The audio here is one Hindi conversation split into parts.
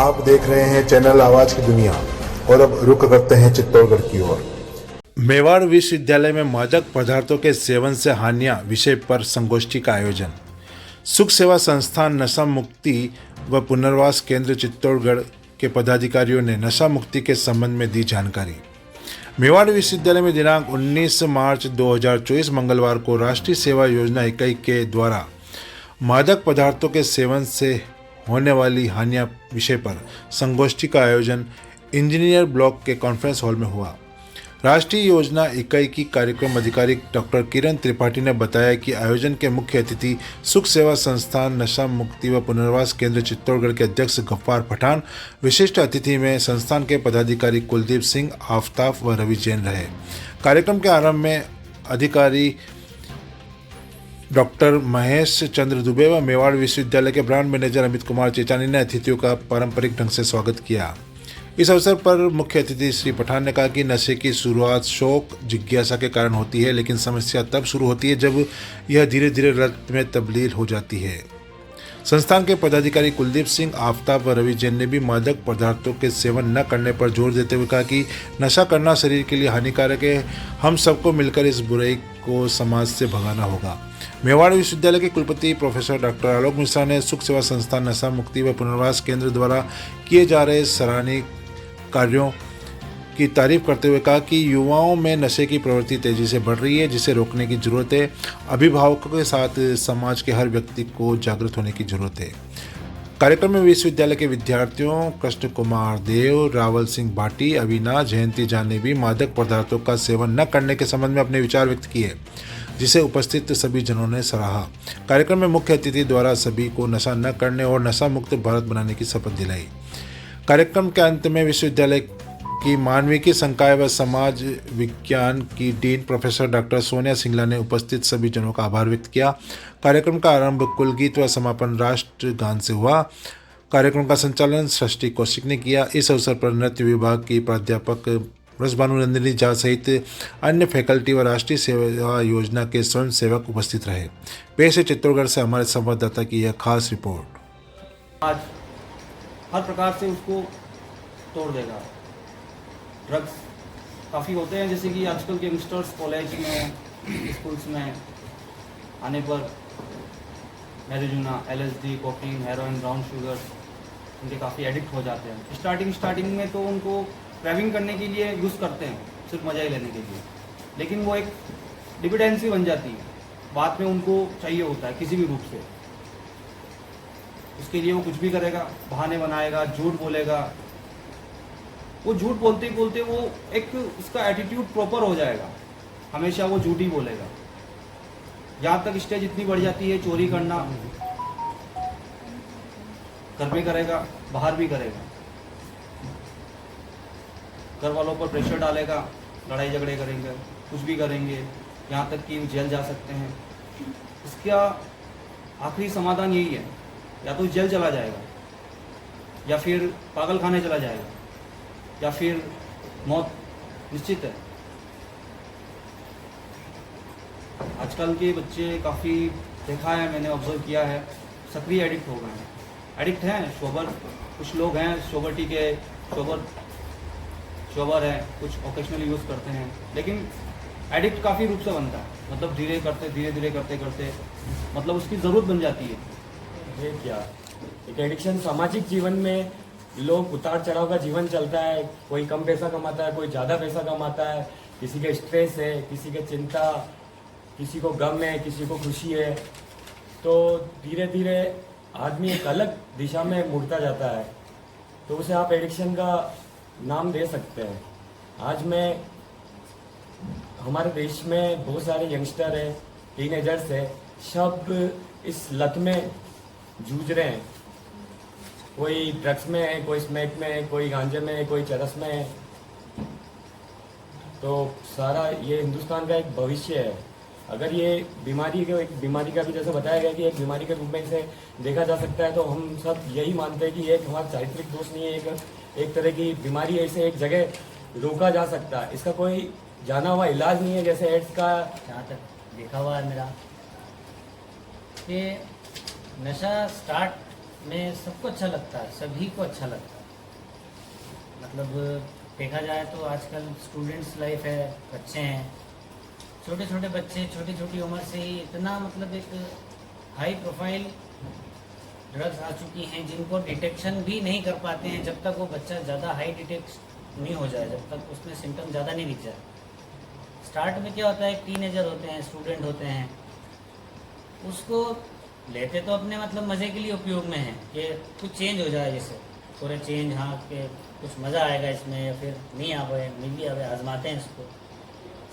आप देख रहे हैं चैनल आवाज की दुनिया और अब रुक करते हैं चित्तौड़गढ़ की ओर। मेवाड़ विश्वविद्यालय में मादक पदार्थों के सेवन से हानियां विषय पर संगोष्ठी का आयोजन। सुख सेवा संस्थान नशा मुक्ति व पुनर्वास केंद्र चित्तौड़गढ़ के पदाधिकारियों ने नशा मुक्ति के संबंध में दी जानकारी। मेवाड़ विश्वविद्यालय में दिनांक 19 मार्च 2024 मंगलवार को राष्ट्रीय सेवा योजना इकाई के द्वारा मादक पदार्थों के सेवन से होने वाली हानियां विषय पर संगोष्ठी का आयोजन इंजीनियर ब्लॉक के कॉन्फ्रेंस हॉल में हुआ। राष्ट्रीय योजना इकाई की कार्यक्रम अधिकारी डॉक्टर किरण त्रिपाठी ने बताया कि आयोजन के मुख्य अतिथि सुख सेवा संस्थान नशा मुक्ति व पुनर्वास केंद्र चित्तौड़गढ़ के अध्यक्ष गफ्फार पठान, विशिष्ट अतिथि में संस्थान के पदाधिकारी कुलदीप सिंह, आफ्ताब व रवि जैन रहे। कार्यक्रम के आरंभ में अधिकारी डॉक्टर महेश चंद्र दुबे व मेवाड़ विश्वविद्यालय के ब्रांड मैनेजर अमित कुमार चेचानी ने अतिथियों का पारंपरिक ढंग से स्वागत किया। इस अवसर पर मुख्य अतिथि श्री पठान ने कहा कि नशे की शुरुआत शौक जिज्ञासा के कारण होती है, लेकिन समस्या तब शुरू होती है जब यह धीरे धीरे लत में तब्दील हो जाती है। संस्थान के पदाधिकारी कुलदीप सिंह, आफ्ताब व रवि जैन ने भी मादक पदार्थों के सेवन न करने पर जोर देते हुए कहा कि नशा करना शरीर के लिए हानिकारक है। हम सबको मिलकर इस बुराई को समाज से भगाना होगा। मेवाड़ विश्वविद्यालय के कुलपति प्रोफेसर डॉक्टर आलोक मिश्रा ने सुख सेवा संस्थान नशा मुक्ति व पुनर्वास केंद्र द्वारा किए जा रहे सराहनीय कार्यों की तारीफ करते हुए कहा कि युवाओं में नशे की प्रवृत्ति तेजी से बढ़ रही है, जिसे रोकने की जरूरत है। अभिभावकों के साथ समाज के हर व्यक्ति को जागरूक होने की जरूरत है। कार्यक्रम में विश्वविद्यालय के विद्यार्थियों कृष्ण कुमार देव, रावल सिंह भाटी, अविनाश, जयंती जान ने भी मादक पदार्थों का सेवन न करने के संबंध में अपने विचार व्यक्त किए, जिसे उपस्थित सभी जनों ने सराहा। कार्यक्रम में मुख्य अतिथि द्वारा सभी को नशा न करने और नशा मुक्त भारत बनाने की शपथ दिलाई। कार्यक्रम के अंत में विश्वविद्यालय की मानविकी संकाय व समाज विज्ञान की dean professor doctor Sonia Singla ने उपस्थित सभी जनों का आभार व्यक्त किया। कार्यक्रम का आरंभ कुलगीत व समापन राष्ट्रगान से हुआ। कार्यक्रम का संचालन सृष्टि कौशिक ने किया। इस अवसर पर नृत्य विभाग की प्राध्यापक रसभानु नंदिनी झा सहित अन्य फैकल्टी व राष्ट्रीय सेवा योजना के स्वयं सेवक उपस्थित रहे। पेश है चित्तौड़गढ़ से हमारे संवाददाता की यह खास रिपोर्ट। आज हर प्रकार से उसको तोड़ देगा। ड्रग्स काफ़ी होते हैं, जैसे कि आजकल के यंगस्टर्स कॉलेज में, स्कूल्स में आने पर मैरिजुना, LSD, cocaine, heroin, brown sugar उनके काफ़ी एडिक्ट हो जाते हैं। स्टार्टिंग में तो उनको क्रेविंग करने के लिए यूज़ करते हैं, सिर्फ मज़ा ही लेने के लिए, लेकिन वो एक डिपेंडेंसी बन जाती है। बाद में उनको चाहिए होता है किसी भी रूप से। उसके लिए वो कुछ भी करेगा, बहाने बनाएगा, झूठ बोलेगा। वो झूठ बोलते ही बोलते वो एक उसका एटीट्यूड प्रॉपर हो जाएगा, हमेशा वो झूठ ही बोलेगा। यहाँ तक स्टेज इतनी बढ़ जाती है, चोरी करना घर में करेगा, बाहर भी करेगा, घर वालों पर प्रेशर डालेगा, लड़ाई झगड़े करेंगे, कुछ भी करेंगे, यहाँ तक कि जेल जा सकते हैं। इसका आखिरी समाधान यही है, या तो जेल चला जाएगा, या फिर पागल खाने चला जाएगा, या फिर मौत निश्चित है। आजकल के बच्चे काफ़ी देखा है, मैंने ऑब्जर्व किया है, सक्रिय एडिक्ट हो गए हैं। एडिक्ट हैं शोबर, कुछ लोग हैं शोबर के शोबर हैं, कुछ ओकेशनली यूज़ करते हैं, लेकिन एडिक्ट काफ़ी रूप से बनता है। मतलब धीरे धीरे करते मतलब उसकी ज़रूरत बन जाती है। ये क्या एक एडिक्शन सामाजिक जीवन में लोग उतार चढ़ाव का जीवन चलता है। कोई कम पैसा कमाता है, कोई ज़्यादा पैसा कमाता है, किसी के स्ट्रेस है, किसी के चिंता, किसी को गम है, किसी को खुशी है। तो धीरे धीरे आदमी एक अलग दिशा में मुड़ता जाता है, तो उसे आप एडिक्शन का नाम दे सकते हैं। आज मैं हमारे देश में बहुत सारे यंगस्टर हैं, टीनेजर्स हैं, सब इस लत में जूझ रहे हैं। कोई ड्रग्स में है, कोई स्मैक में है, कोई गांजे में है, कोई चरस में है। तो सारा ये हिंदुस्तान का एक भविष्य है। अगर ये बीमारी का भी जैसे बताया गया कि एक बीमारी के रूप में इसे देखा जा सकता है, तो हम सब यही मानते हैं कि ये एक हमारा चारित्रिक दोष नहीं है, एक तरह की बीमारी है। इसे एक जगह रोका जा सकता है, इसका कोई जाना हुआ इलाज नहीं है। जैसे एड्स का जहाँ तक देखा हुआ है मेरा, कि नशा स्टार्ट में सबको अच्छा लगता है, सभी को अच्छा लगता है। मतलब देखा जाए तो आजकल स्टूडेंट्स लाइफ है, बच्चे हैं, छोटे छोटे बच्चे छोटी छोटी उम्र से ही इतना मतलब एक हाई प्रोफाइल ड्रग्स आ चुकी हैं जिनको डिटेक्शन भी नहीं कर पाते हैं जब तक वो बच्चा ज़्यादा हाई डिटेक्ट नहीं हो जाए, जब तक उसमें सिम्टम ज़्यादा नहीं दिख जाए। स्टार्ट में क्या होता है, टीनेजर होते हैं, स्टूडेंट होते हैं, उसको लेते तो अपने मतलब मज़े के लिए उपयोग में है कि कुछ चेंज हो जाए, जैसे थोड़ा चेंज, हाँ कि कुछ मज़ा आएगा इसमें, या फिर नहीं आवे, नहीं भी आवे, आजमाते हैं इसको।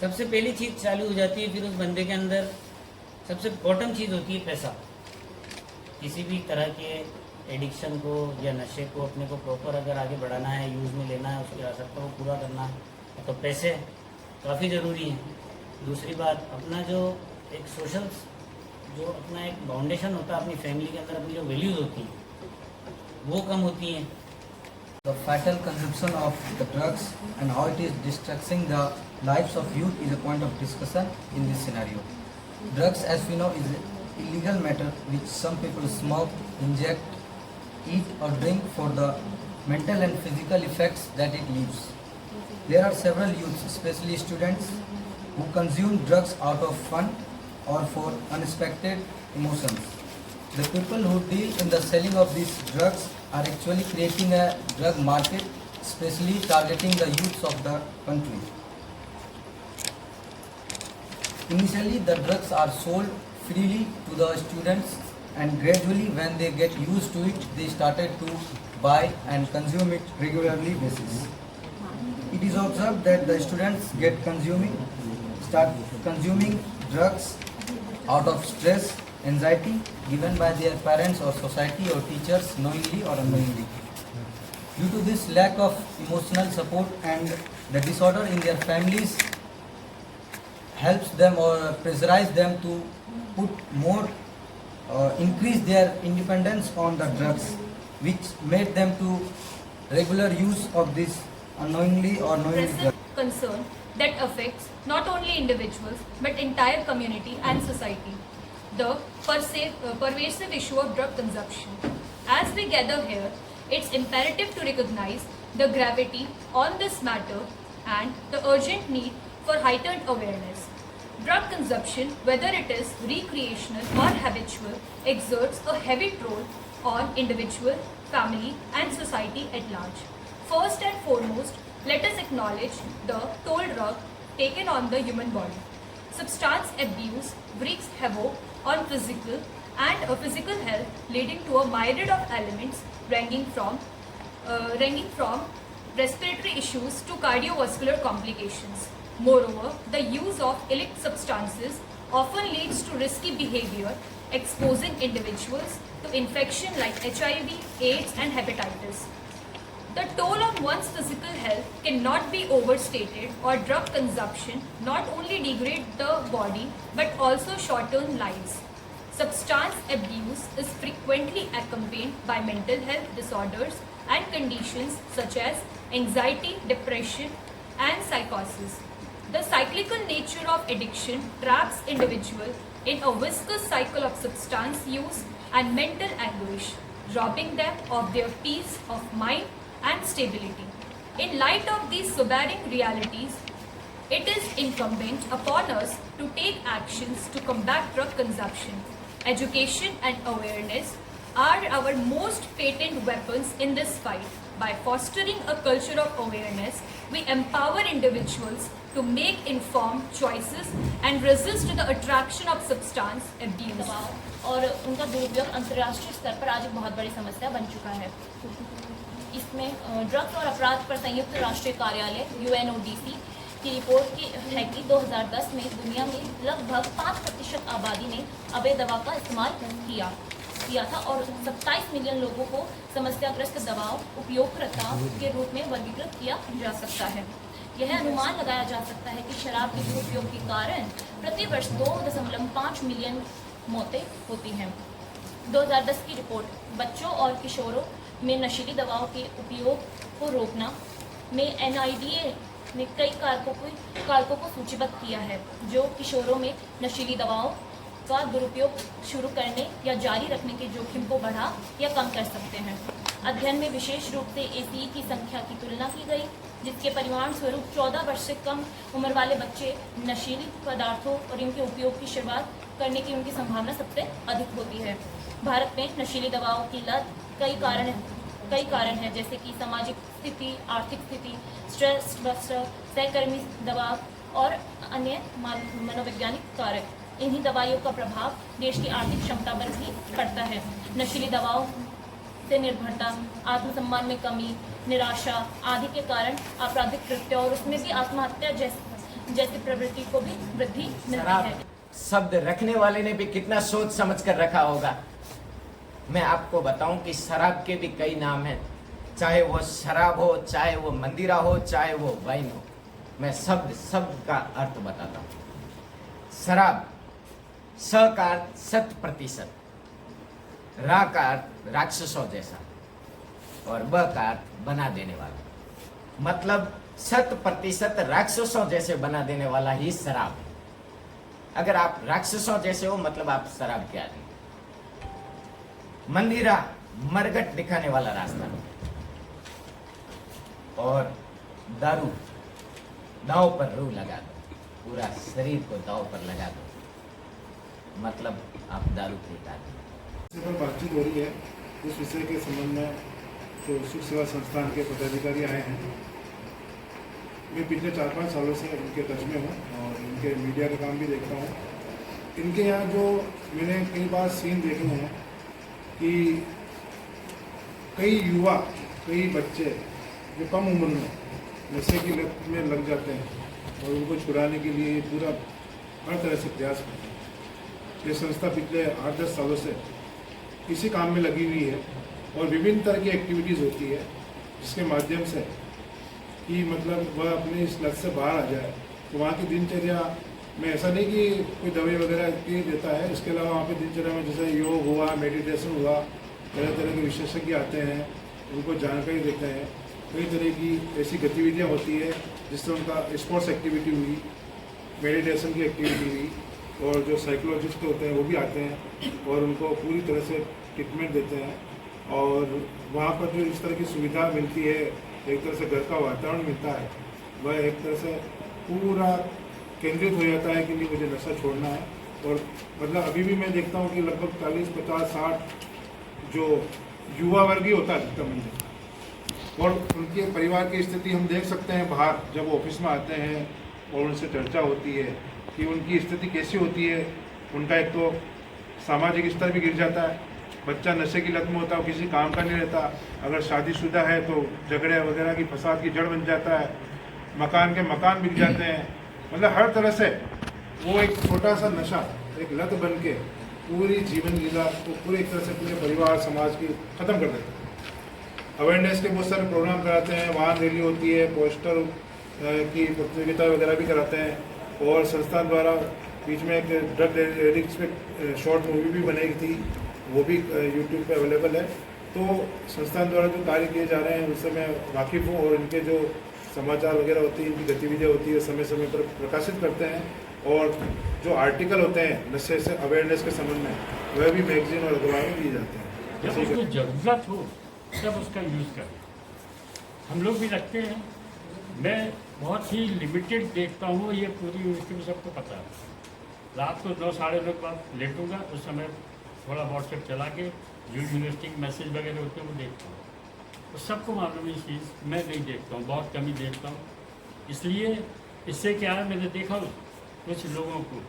सबसे पहली चीज़ चालू हो जाती है, फिर उस बंदे के अंदर सबसे बॉटम चीज़ होती है पैसा। किसी भी तरह के एडिक्शन को या नशे को अपने को प्रॉपर अगर आगे बढ़ाना है, यूज़ में लेना है, उसकी आवश्यकता को पूरा करना है, तो पैसे काफ़ी ज़रूरी हैं। दूसरी बात, अपना जो एक सोशल, जो अपना एक फाउंडेशन होता है अपनी फैमिली के अंदर, अपनी जो वैल्यूज़ होती हैं वो कम होती हैं। The fatal consumption of the drugs and how it is distracting the lives of youth is a point of discussion in this scenario. Drugs, as we know, is an illegal matter which some people smoke, inject, eat or drink for the mental and physical effects that it leaves. There are several youths, especially students, who consume drugs out of fun or for unexpected emotions. The people who deal in the selling of these drugs are actually creating a drug market, especially targeting the youths of the country. Initially, the drugs are sold freely to the students, and gradually, when they get used to it, they started to buy and consume it regularly basis. It is observed that the students start consuming drugs out of stress, anxiety given by their parents or society or teachers, knowingly or unknowingly. Due to this lack of emotional support and the disorder in their families helps them or pressurize them to put more, increase their independence on the drugs, which made them to regular use of this unknowingly or knowingly drugs. Concern that affects not only individuals but entire community and society. The pervasive issue of drug consumption. As we gather here, it's imperative to recognize the gravity on this matter and the urgent need for heightened awareness. Drug consumption, whether it is recreational or habitual, exerts a heavy toll on individual, family and society at large. First and foremost, let us acknowledge the toll drug taken on the human body. Substance abuse wreaks havoc on physical health, leading to a myriad of elements ranging from respiratory issues to cardiovascular complications. Moreover, the use of illicit substances often leads to risky behavior, exposing individuals to infection like HIV, AIDS and hepatitis. The toll on one's physical health cannot be overstated, or drug consumption not only degrades the body but also shortens lives. Substance abuse is frequently accompanied by mental health disorders and conditions such as anxiety, depression, and psychosis. The cyclical nature of addiction traps individuals in a viscous cycle of substance use and mental anguish, robbing them of their peace of mind and stability. In light of these sobering realities, it is incumbent upon us to take actions to combat drug consumption. Education and awareness are our most patent weapons in this fight. By fostering a culture of awareness, we empower individuals to make informed choices and resist the attraction of substance abuse. दबाव और उनका दुरुपयोग अंतर्राष्ट्रीय स्तर पर आज एक बहुत बड़ी समस्या बन चुका है। इसमें ड्रग्स और अपराध पर संयुक्त राष्ट्रीय कार्यालय UNODC की रिपोर्ट की है कि 2010 में दुनिया में लगभग 5% आबादी ने अवैध दवा का इस्तेमाल किया था और 27 मिलियन लोगों को समस्याग्रस्त दवाओं उपयोगकर्ता के रूप में वर्गीकृत किया जा सकता है। यह अनुमान लगाया जा सकता है कि शराब के दुरुपयोग के कारण प्रतिवर्ष 2.5 मिलियन मौतें होती हैं। 2010 की रिपोर्ट बच्चों और किशोरों में नशीली दवाओं के उपयोग को रोकना में NIDA ने कई कारकों को सूचीबद्ध किया है जो किशोरों में नशीली दवाओं का दुरुपयोग शुरू करने या जारी रखने के जोखिम को बढ़ा या कम कर सकते हैं। अध्ययन में विशेष रूप से ACE की संख्या की तुलना की गई, जिसके परिणाम स्वरूप 14 वर्ष से कम उम्र वाले बच्चे नशीली पदार्थों और इनके उपयोग की शुरुआत करने की उनकी संभावना सबसे अधिक होती है। भारत में नशीली दवाओं की लत कई कारण हैं, जैसे कि सामाजिक स्थिति, आर्थिक स्थिति, स्ट्रेस बस्टर, सहकर्मी दबाव और अन्य मनोवैज्ञानिक कारक। इन्हीं दवाइयों का प्रभाव देश की आर्थिक क्षमता पर भी पड़ता है। नशीली दवाओं से निर्भरता, आत्मसम्मान में कमी, निराशा आदि के कारण आपराधिक कृत्य और उसमें भी आत्महत्या जैसी प्रवृत्ति को भी वृद्धि मिलती है। शब्द रखने वाले ने भी कितना सोच समझ कर रखा होगा। मैं आपको बताऊं कि शराब के भी कई नाम हैं, चाहे वो शराब हो, चाहे वो मंदिरा हो, चाहे वो वाइन हो। मैं शब्द का अर्थ बताता हूं। शराब, स का 100%, रा का राक्षसों जैसा और ब का बना देने वाला। मतलब 100% राक्षसों जैसे बना देने वाला ही शराब है। अगर आप राक्षसों जैसे हो मतलब आप शराब के आदमी। मंदिरा, मरगट दिखाने वाला रास्ता। और दारू, दांव पर रूह लगा दो, पूरा शरीर को दांव पर लगा दो, मतलब आप दारू के आदमी। इस पर बातचीत हो रही है उस विषय के संबंध में जो सुख सेवा संस्थान के पदाधिकारी आए हैं। मैं पिछले 4-5 सालों से इनके टच में हूँ और इनके मीडिया का काम भी देखता हूँ। इनके यहाँ जो मैंने कई बार सीन देखे हैं कि कई युवा, कई बच्चे जो कम उम्र में नशे की लत में लग जाते हैं और उनको छुड़ाने के लिए पूरा हर तरह से प्रयास करते हैं। ये संस्था पिछले 8-10 सालों से इसी काम में लगी हुई है और विभिन्न तरह की एक्टिविटीज़ होती है जिसके माध्यम से कि मतलब वह अपनी इस लत से बाहर आ जाए। तो वहाँ की दिनचर्या में ऐसा नहीं कि कोई दवाई वगैरह की देता है, इसके अलावा वहाँ पे दिनचर्या में जैसे योग हुआ, मेडिटेशन हुआ, तरह तरह के विशेषज्ञ आते हैं, उनको जानकारी देते हैं। कई तरह की ऐसी गतिविधियाँ होती है जिससे उनका स्पोर्ट्स एक्टिविटी हुई, मेडिटेशन की एक्टिविटी हुई और जो साइकोलॉजिस्ट होते हैं वो भी आते हैं और उनको पूरी तरह से ट्रीटमेंट देते हैं। और वहाँ पर जो इस तरह की सुविधा मिलती है, एक तरह से घर का वातावरण मिलता है, वह एक तरह से पूरा केंद्रित हो जाता है कि नहीं मुझे नशा छोड़ना है। और मतलब अभी भी मैं देखता हूँ कि लगभग 40, 50, 60 जो युवा वर्ग ही होता है अधिकतम, और उनके परिवार की स्थिति हम देख सकते हैं बाहर जब ऑफिस में आते हैं और उनसे चर्चा होती है कि उनकी स्थिति कैसी होती है। उनका एक तो सामाजिक स्तर भी गिर जाता है, बच्चा नशे की लत में होता है, किसी काम का नहीं रहता, अगर शादीशुदा है तो झगड़े वगैरह की फसाद की जड़ बन जाता है, मकान के मकान बिक जाते हैं। मतलब हर तरह से वो एक छोटा सा नशा एक लत बन के पूरी जीवन लीला को पूरी तरह से पूरे परिवार समाज की ख़त्म कर देता है। अवेयरनेस के बहुत सारे प्रोग्राम कराते हैं, वाहन रैली होती है, पोस्टर की प्रतियोगिता वगैरह भी कराते हैं और संस्थान द्वारा बीच में एक ड्रग एडिक्ट्स पे शॉर्ट मूवी भी बनाई थी, वो भी यूट्यूब पे अवेलेबल है। तो संस्थान द्वारा जो कार्य किए जा रहे हैं उससे मैं वाकिफ़ हूँ और इनके जो समाचार वगैरह होती है, इनकी गतिविधियाँ होती है, समय समय पर प्रकाशित करते हैं और जो आर्टिकल होते हैं नशे से अवेयरनेस के संबंध में वह भी मैगजीन और अखबार में दिए जाते हैं। जब उसको ज़रूरत हो तब उसका यूज़ करें। हम लोग भी रखते हैं, मैं बहुत ही लिमिटेड देखता हूँ, ये पूरी यूनिवर्सिटी में सबको पता है। रात को 9, साढ़े 9 के बाद लेटूंगा, उस समय थोड़ा व्हाट्सएप चला के जो यूनिवर्सिटी के मैसेज वगैरह होते हैं वो देखता हूँ। तो सबको मालूम है ये चीज़, मैं नहीं देखता हूँ, बहुत कम ही देखता हूँ। इसलिए इससे क्या है, मैंने देखा कुछ लोगों को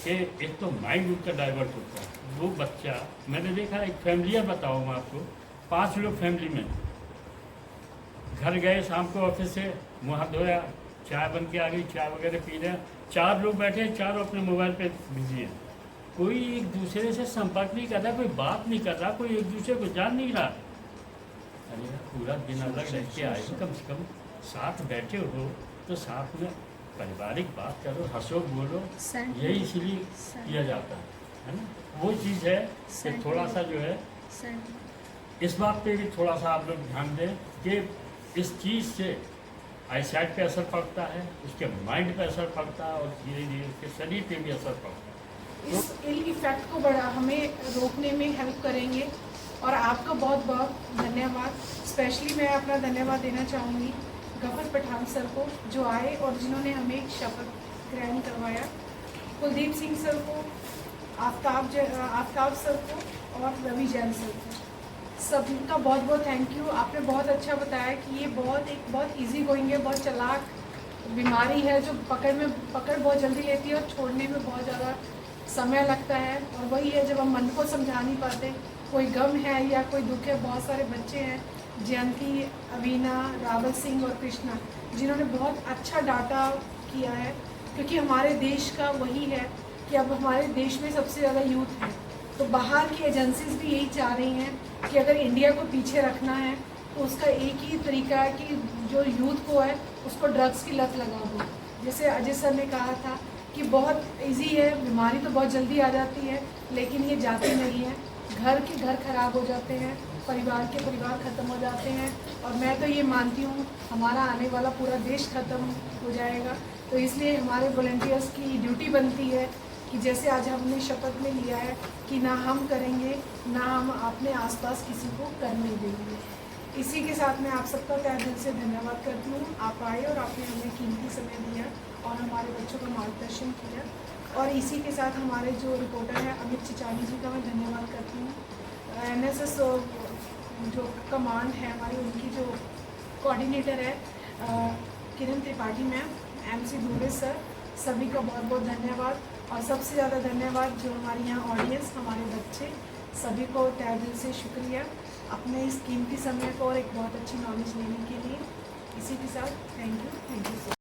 कि एक तो माइंड उनका डाइवर्ट होता है। वो बच्चा मैंने देखा, एक फैमिली बताऊँ मैं आपको, 5 लोग फैमिली में घर गए, शाम को ऑफिस से मुँह हाथ धोया, चाय बन के आ गई, चाय वगैरह पी रहे हैं, 4 लोग बैठे, चारों अपने मोबाइल पे बिजी हैं। कोई एक दूसरे से संपर्क नहीं कर रहा, कोई बात नहीं कर रहा, कोई एक दूसरे को जान नहीं रहा। अरे पूरा दिन अलग रह के आए, कम से कम साथ बैठे हो तो साथ में पारिवारिक बात करो, हंसो बोलो, यही इसलिए किया जाता है ना। वो चीज़ है कि थोड़ा सा जो है इस बात पे भी थोड़ा सा आप लोग ध्यान दें कि इस चीज़ से आईसाइट पे असर पड़ता है, उसके माइंड पे असर पड़ता है और धीरे धीरे उसके शरीर पे भी असर पड़ता है। इस इल इफ़ेक्ट को हमें रोकने में हेल्प करेंगे। और आपका बहुत बहुत धन्यवाद। स्पेशली मैं अपना धन्यवाद देना चाहूँगी गफर पठान सर को, जो आए और जिन्होंने हमें एक शपथ ग्रहण करवाया, कुलदीप सिंह सर को, आफ्ताब सर को और रवि जैन सर को। सबका बहुत बहुत थैंक यू। आपने बहुत अच्छा बताया कि ये बहुत इजी गोइंग है, बहुत चालाक बीमारी है जो पकड़ बहुत जल्दी लेती है और छोड़ने में बहुत ज़्यादा समय लगता है। और वही है, जब हम मन को समझा नहीं पाते, कोई गम है या कोई दुख है। बहुत सारे बच्चे हैं, जयंती, अवीना, रावल सिंह और कृष्णा, जिन्होंने बहुत अच्छा डाटा किया है, क्योंकि हमारे देश का वही है कि अब हमारे देश में सबसे ज़्यादा यूथ है। तो बाहर की एजेंसीज भी यही चाह रही हैं कि अगर इंडिया को पीछे रखना है तो उसका एक ही तरीका है कि जो यूथ को है उसको ड्रग्स की लत लगा दो। जैसे अजय सर ने कहा था कि बहुत इजी है, बीमारी तो बहुत जल्दी आ जाती है लेकिन ये जाती नहीं है। घर के घर खराब हो जाते हैं, परिवार के परिवार ख़त्म हो जाते हैं। और मैं तो ये मानती हूँ हमारा आने वाला पूरा देश ख़त्म हो जाएगा। तो इसलिए हमारे वॉलंटियर्स की ड्यूटी बनती है कि जैसे आज हमने शपथ में लिया है कि ना हम करेंगे, ना हम अपने आसपास किसी को करने देंगे। इसी के साथ मैं आप सबका तहे दिल से धन्यवाद करती हूँ। आप आए और आपने हमें कीमती समय दिया और हमारे बच्चों का मार्गदर्शन किया। और इसी के साथ हमारे जो रिपोर्टर हैं अमित चिचानी जी का मैं धन्यवाद करती हूँ। NSS जो कमांड है हमारी, उनकी जो कोऑर्डिनेटर है Kiran Tripathi ma'am, MC Dubey sir, सभी का बहुत बहुत धन्यवाद। और सबसे ज़्यादा धन्यवाद जो हमारे यहाँ ऑडियंस, हमारे बच्चे, सभी को तहे दिल से शुक्रिया अपने इस कीमती समय को और एक बहुत अच्छी नॉलेज लेने के लिए। इसी के साथ थैंक यू सो मच।